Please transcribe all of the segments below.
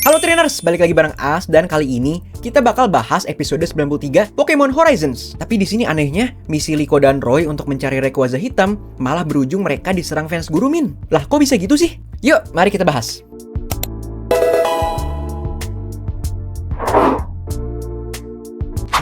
Halo trainers, balik lagi bareng As dan kali ini kita bakal bahas episode 93 Pokemon Horizons. Tapi di sini anehnya, misi Liko dan Roy untuk mencari Rayquaza hitam malah berujung mereka diserang fans Gurumin. Lah kok bisa gitu sih? Yuk, mari kita bahas.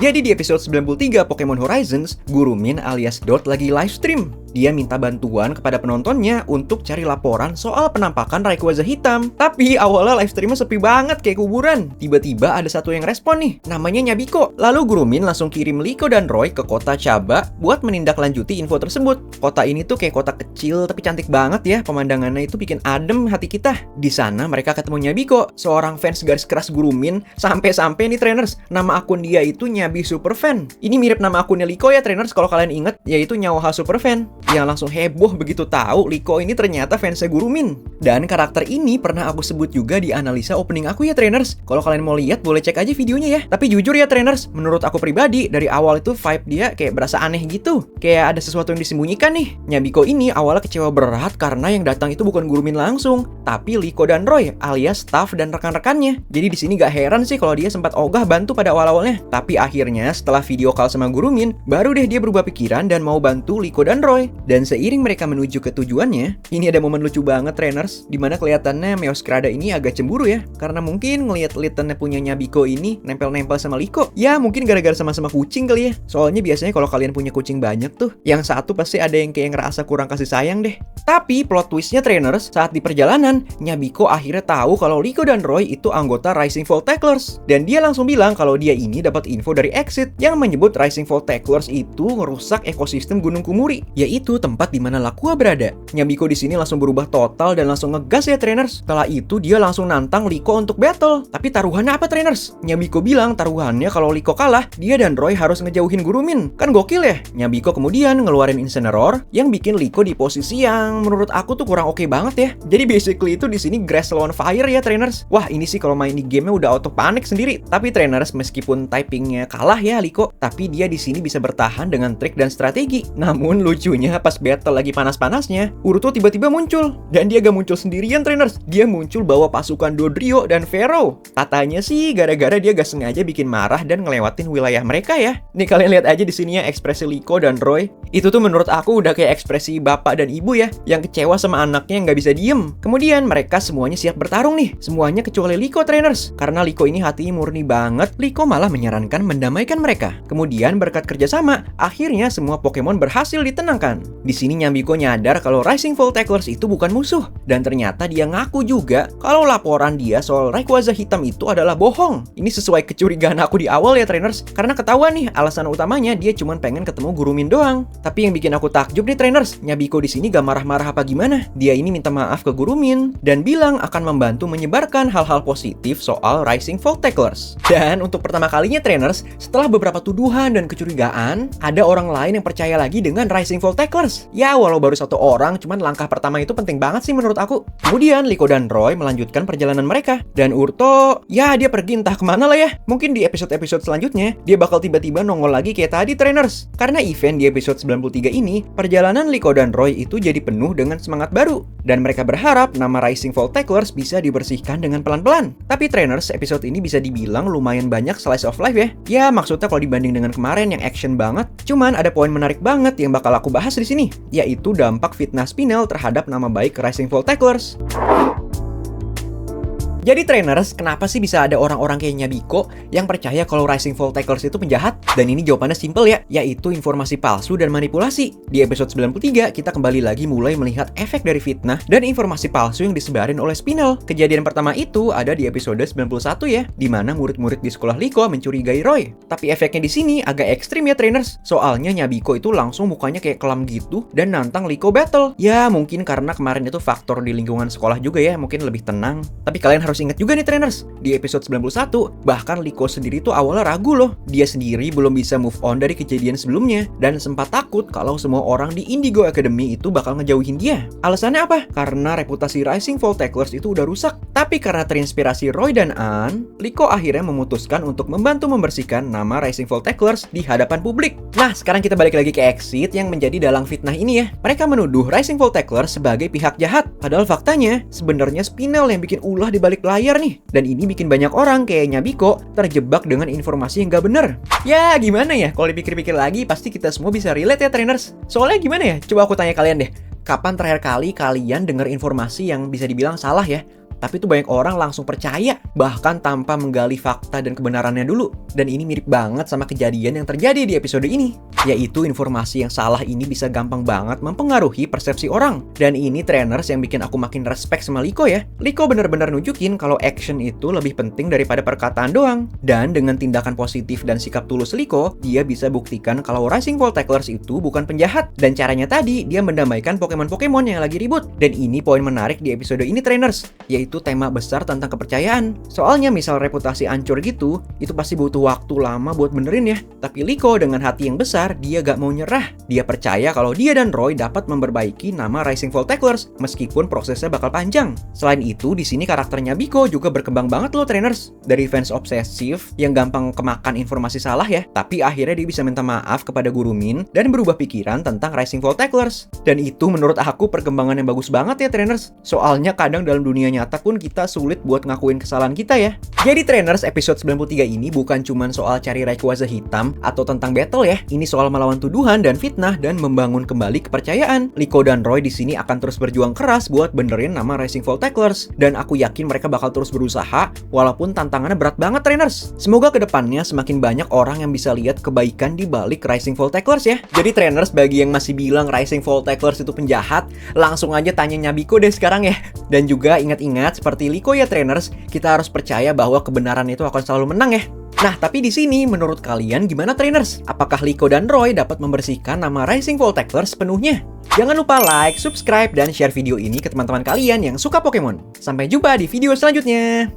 Jadi di episode 93 Pokemon Horizons, Gurumin alias Dot lagi live stream. Dia minta bantuan kepada penontonnya untuk cari laporan soal penampakan Rayquaza hitam. Tapi awalnya live streamnya sepi banget kayak kuburan. Tiba-tiba ada satu yang respon nih, namanya Nyabiko. Lalu Gurumin langsung kirim Liko dan Roy ke kota Chaba buat menindaklanjuti info tersebut. Kota ini tuh kayak kota kecil tapi cantik banget ya. Pemandangannya itu bikin adem hati kita. Di sana mereka ketemu Nyabiko, seorang fans garis keras Gurumin. Sampai-sampai nih trainers, nama akun dia itu Nyabi Superfan. Ini mirip nama akunnya Liko ya trainers kalau kalian inget, yaitu Nyaoha Superfan. Yang langsung heboh begitu tahu Liko ini ternyata fansnya Gurumin. Dan karakter ini pernah aku sebut juga di analisa opening aku ya trainers. Kalau kalian mau lihat boleh cek aja videonya ya. Tapi jujur ya trainers, menurut aku pribadi dari awal itu vibe dia kayak berasa aneh gitu. Kayak ada sesuatu yang disembunyikan nih. Nyabiko ini awalnya kecewa berat karena yang datang itu bukan Gurumin langsung, tapi Liko dan Roy alias staff dan rekan-rekannya. Jadi di sini gak heran sih kalau dia sempat ogah bantu pada awal-awalnya. Tapi akhirnya setelah video call sama Gurumin, baru deh dia berubah pikiran dan mau bantu Liko dan Roy. Dan seiring mereka menuju ke tujuannya, ini ada momen lucu banget trainers, dimana kelihatannya Meowscarada ini agak cemburu ya, karena mungkin ngelihat Littennya punya Nyabiko ini nempel-nempel sama Liko. Ya mungkin gara-gara sama-sama kucing kali ya. Soalnya biasanya kalau kalian punya kucing banyak tuh, yang satu pasti ada yang kayak ngerasa kurang kasih sayang deh. Tapi plot twistnya trainers, saat di perjalanan, Nyabiko akhirnya tahu kalau Liko dan Roy itu anggota Rising Fall Tacklers. Dan dia langsung bilang kalau dia ini dapat info dari Exit yang menyebut Rising Fall Tacklers itu ngerusak ekosistem Gunung Kumuri, yaitu tempat di mana Lakua berada. Nyabiko di sini langsung berubah total dan langsung ngegas ya trainers. Setelah itu dia langsung nantang Liko untuk battle. Tapi taruhannya apa trainers? Nyabiko bilang taruhannya kalau Liko kalah, dia dan Roy harus ngejauhin Gurumin. Kan gokil ya? Nyabiko kemudian ngeluarin Incineroar yang bikin Liko di posisi yang menurut aku tuh kurang oke banget ya. Jadi basically itu di sini grass lawan fire ya trainers. Wah, ini sih kalau main di game-nya udah auto panik sendiri. Tapi trainers meskipun typingnya kalah ya Liko, tapi dia di sini bisa bertahan dengan trik dan strategi. Namun lucunya pas battle lagi panas-panasnya, Urto tiba-tiba muncul. Dan dia gak muncul sendirian trainers. Dia muncul bawa pasukan Dodrio dan Vero. Katanya sih gara-gara dia gak sengaja bikin marah dan ngelewatin wilayah mereka ya. Nih kalian lihat aja di sini ya ekspresi Liko dan Roy. Itu tuh menurut aku udah kayak ekspresi bapak dan ibu ya, yang kecewa sama anaknya yang gak bisa diem. Kemudian mereka semuanya siap bertarung nih. Semuanya kecuali Liko trainers. Karena Liko ini hatinya murni banget, Liko malah menyarankan mendamaikan mereka. Kemudian berkat kerjasama, akhirnya semua Pokemon berhasil ditenangkan. Di sini Nyabiko nyadar kalau Rising Fall Tacklers itu bukan musuh. Dan ternyata dia ngaku juga kalau laporan dia soal Rayquaza hitam itu adalah bohong. Ini sesuai kecurigaan aku di awal ya trainers. Karena ketahuan nih alasan utamanya dia cuma pengen ketemu Gurumin doang. Tapi yang bikin aku takjub nih trainers, Nyabiko di sini gak marah-marah apa gimana. Dia ini minta maaf ke Gurumin dan bilang akan membantu menyebarkan hal-hal positif soal Rising Fall Tacklers. Dan untuk pertama kalinya trainers, setelah beberapa tuduhan dan kecurigaan, ada orang lain yang percaya lagi dengan Rising Fall Tacklers. Ya walau baru satu orang, cuman langkah pertama itu penting banget sih menurut aku. Kemudian Liko dan Roy melanjutkan perjalanan mereka. Dan Urto, ya dia pergi entah kemana lah ya. Mungkin di episode-episode selanjutnya, dia bakal tiba-tiba nongol lagi kayak tadi trainers. Karena event di episode 93 ini, perjalanan Liko dan Roy itu jadi penuh dengan semangat baru. Dan mereka berharap nama Rising Fall Tacklers bisa dibersihkan dengan pelan-pelan. Tapi trainers, episode ini bisa dibilang lumayan banyak slice of life ya. Ya maksudnya kalau dibanding dengan kemarin yang action banget. Cuman ada poin menarik banget yang bakal aku bahas di sini, yaitu dampak fitnah Spinel terhadap nama baik Rising Fall Tacklers. Jadi trainers, kenapa sih bisa ada orang-orang kayak Nyabiko yang percaya kalau Rising Fall Tacklers itu penjahat? Dan ini jawabannya simple ya, yaitu informasi palsu dan manipulasi. Di episode 93, kita kembali lagi mulai melihat efek dari fitnah dan informasi palsu yang disebarin oleh Spinel. Kejadian pertama itu ada di episode 91 ya, di mana murid-murid di sekolah Liko mencurigai Roy. Tapi efeknya di sini agak ekstrim ya trainers. Soalnya Nyabiko itu langsung mukanya kayak kelam gitu dan nantang Liko battle. Ya mungkin karena kemarin itu faktor di lingkungan sekolah juga ya, mungkin lebih tenang. Tapi kalian harus ingat juga nih trainers, di di episode 91, bahkan Liko sendiri tuh awalnya ragu loh. Dia sendiri belum bisa move on dari kejadian sebelumnya dan sempat takut kalau semua orang di Indigo Academy itu bakal ngejauhin dia. Alasannya apa? Karena reputasi Rising Fall Tacklers itu udah rusak. Tapi karena terinspirasi Roy dan Ann, Liko akhirnya memutuskan untuk membantu membersihkan nama Rising Fall Tacklers di hadapan publik. Nah, sekarang kita balik lagi ke Exit yang menjadi dalang fitnah ini ya. Mereka menuduh Rising Fall Tacklers sebagai pihak jahat. Padahal faktanya, sebenarnya Spinel yang bikin ulah di balik layar nih. Dan ini bikin banyak orang kayaknya Biko terjebak dengan informasi yang gak bener. Ya, gimana ya? Kalau dipikir-pikir lagi, pasti kita semua bisa relate ya, trainers. Soalnya gimana ya? Coba aku tanya kalian deh. Kapan terakhir kali kalian dengar informasi yang bisa dibilang salah ya? Tapi tuh banyak orang langsung percaya, bahkan tanpa menggali fakta dan kebenarannya dulu. Dan ini mirip banget sama kejadian yang terjadi di episode ini. Yaitu informasi yang salah ini bisa gampang banget mempengaruhi persepsi orang. Dan ini trainers yang bikin aku makin respect sama Liko ya. Liko bener-bener nunjukin kalau action itu lebih penting daripada perkataan doang. Dan dengan tindakan positif dan sikap tulus Liko, dia bisa buktikan kalau Rising Fall Tacklers itu bukan penjahat. Dan caranya tadi, dia mendamaikan Pokemon-Pokemon yang lagi ribut. Dan ini poin menarik di episode ini trainers, yaitu tema besar tentang kepercayaan. Soalnya misal reputasi hancur gitu, itu pasti butuh waktu lama buat benerin ya. Tapi Liko dengan hati yang besar, dia gak mau nyerah. Dia percaya kalau dia dan Roy dapat memperbaiki nama Rising Fall Tacklers meskipun prosesnya bakal panjang. Selain itu, di sini karakternya Biko juga berkembang banget loh trainers. Dari fans obsesif yang gampang kemakan informasi salah ya, tapi akhirnya dia bisa minta maaf kepada Guru Min dan berubah pikiran tentang Rising Fall Tacklers. Dan itu menurut aku perkembangan yang bagus banget ya trainers. Soalnya kadang dalam dunia nyata pun kita sulit buat ngakuin kesalahan kita ya. Jadi trainers, episode 93 ini bukan cuma soal cari Rayquaza hitam atau tentang battle ya. Ini soal melawan tuduhan dan fitnah dan membangun kembali kepercayaan. Liko dan Roy di sini akan terus berjuang keras buat benerin nama Rising Fall Tacklers. Dan aku yakin mereka bakal terus berusaha walaupun tantangannya berat banget trainers. Semoga kedepannya semakin banyak orang yang bisa lihat kebaikan di balik Rising Fall Tacklers ya. Jadi trainers, bagi yang masih bilang Rising Fall Tacklers itu penjahat, langsung aja tanya Biko deh sekarang ya. Dan juga ingat-ingat seperti Liko ya trainers, kita harus percaya bahwa kebenaran itu akan selalu menang ya. Nah, tapi di sini menurut kalian gimana trainers? Apakah Liko dan Roy dapat membersihkan nama Rising Fall Tacklers sepenuhnya? Jangan lupa like, subscribe, dan share video ini ke teman-teman kalian yang suka Pokemon. Sampai jumpa di video selanjutnya.